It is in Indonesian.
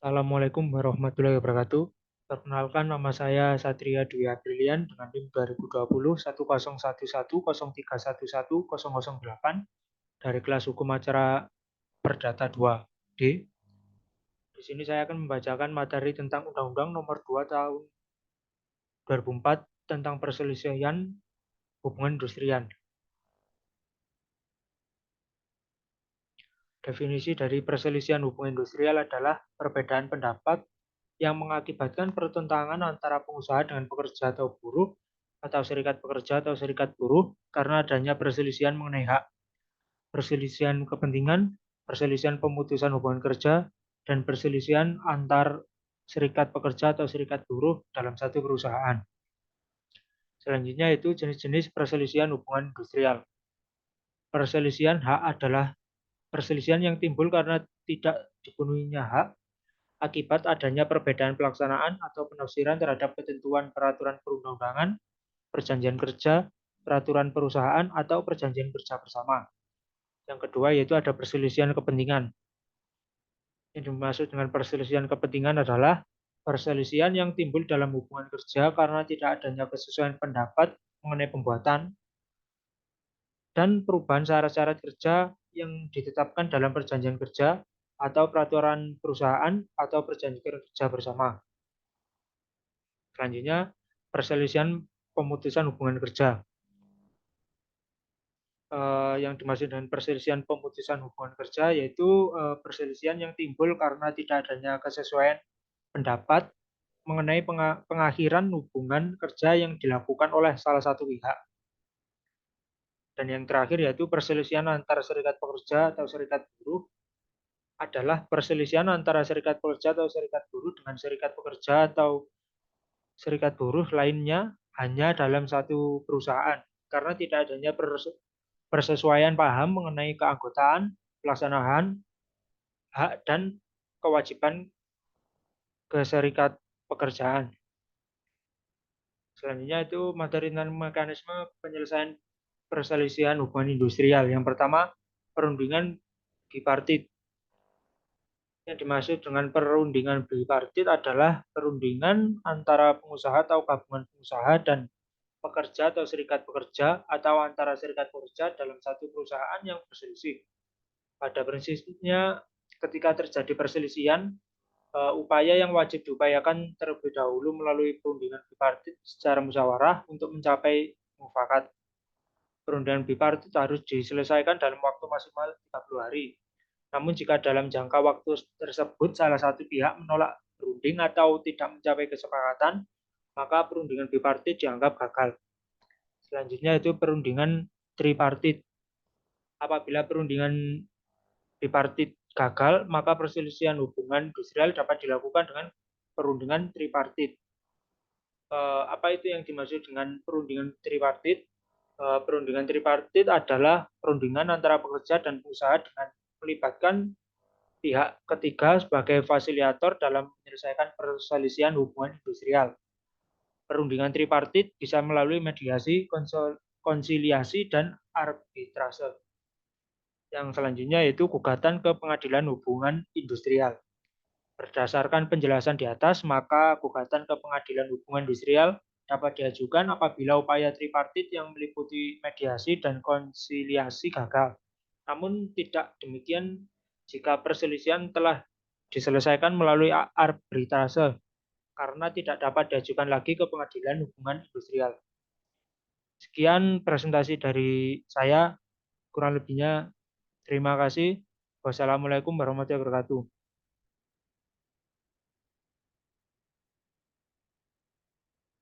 Assalamualaikum warahmatullahi wabarakatuh. Perkenalkan, nama saya Satria Dwi Aprilian dengan NIM 2020 101103110008 dari kelas hukum acara Perdata 2D. Di sini saya akan membacakan materi tentang Undang-Undang Nomor 2 Tahun 2004 tentang perselisihan hubungan industrial. Definisi dari perselisihan hubungan industrial adalah perbedaan pendapat yang mengakibatkan pertentangan antara pengusaha dengan pekerja atau buruh, atau serikat pekerja atau serikat buruh, karena adanya perselisihan mengenai hak, perselisihan kepentingan, perselisihan pemutusan hubungan kerja, dan perselisihan antar serikat pekerja atau serikat buruh dalam satu perusahaan. Selanjutnya itu jenis-jenis perselisihan hubungan industrial. Perselisihan hak adalah perselisihan yang timbul karena tidak dipenuhinya hak akibat adanya perbedaan pelaksanaan atau penafsiran terhadap ketentuan peraturan perundang-undangan, perjanjian kerja, peraturan perusahaan, atau perjanjian kerja bersama. Yang kedua yaitu ada perselisihan kepentingan. Yang dimaksud dengan perselisihan kepentingan adalah perselisihan yang timbul dalam hubungan kerja karena tidak adanya kesesuaian pendapat mengenai pembuatan dan perubahan syarat-syarat kerja yang ditetapkan dalam perjanjian kerja atau peraturan perusahaan atau perjanjian kerja bersama. Selanjutnya, perselisihan pemutusan hubungan kerja. Yang dimaksud dengan perselisihan pemutusan hubungan kerja yaitu perselisihan yang timbul karena tidak adanya kesesuaian pendapat mengenai pengakhiran hubungan kerja yang dilakukan oleh salah satu pihak. Dan yang terakhir yaitu perselisihan antara serikat pekerja atau serikat buruh adalah perselisihan antara serikat pekerja atau serikat buruh dengan serikat pekerja atau serikat buruh lainnya hanya dalam satu perusahaan karena tidak adanya persesuaian paham mengenai keanggotaan, pelaksanaan, hak, dan kewajiban ke serikat pekerjaan. Selanjutnya itu materi dan mekanisme penyelesaian perselisihan hubungan industrial. Yang pertama, perundingan bipartit. Yang dimaksud dengan perundingan bipartit adalah perundingan antara pengusaha atau gabungan pengusaha dan pekerja atau serikat pekerja atau antara serikat pekerja dalam satu perusahaan yang berselisih. Pada prinsipnya, ketika terjadi perselisihan, upaya yang wajib diupayakan terlebih dahulu melalui perundingan bipartit secara musyawarah untuk mencapai mufakat. Perundingan bipartit harus diselesaikan dalam waktu maksimal 30 hari. Namun jika dalam jangka waktu tersebut salah satu pihak menolak berunding atau tidak mencapai kesepakatan, maka perundingan bipartit dianggap gagal. Selanjutnya itu perundingan tripartit. Apabila perundingan bipartit gagal, maka perselisihan hubungan industrial dapat dilakukan dengan perundingan tripartit. Apa itu yang dimaksud dengan perundingan tripartit? Perundingan tripartit adalah perundingan antara pekerja dan pengusaha dengan melibatkan pihak ketiga sebagai fasilitator dalam menyelesaikan perselisihan hubungan industrial. Perundingan tripartit bisa melalui mediasi, konsiliasi, dan arbitrase. Yang selanjutnya yaitu gugatan ke pengadilan hubungan industrial. Berdasarkan penjelasan di atas, maka gugatan ke pengadilan hubungan industrial dapat diajukan apabila upaya tripartit yang meliputi mediasi dan konsiliasi gagal. Namun tidak demikian jika perselisihan telah diselesaikan melalui arbitrase karena tidak dapat diajukan lagi ke pengadilan hubungan industrial. Sekian presentasi dari saya, kurang lebihnya terima kasih. Wassalamualaikum warahmatullahi wabarakatuh.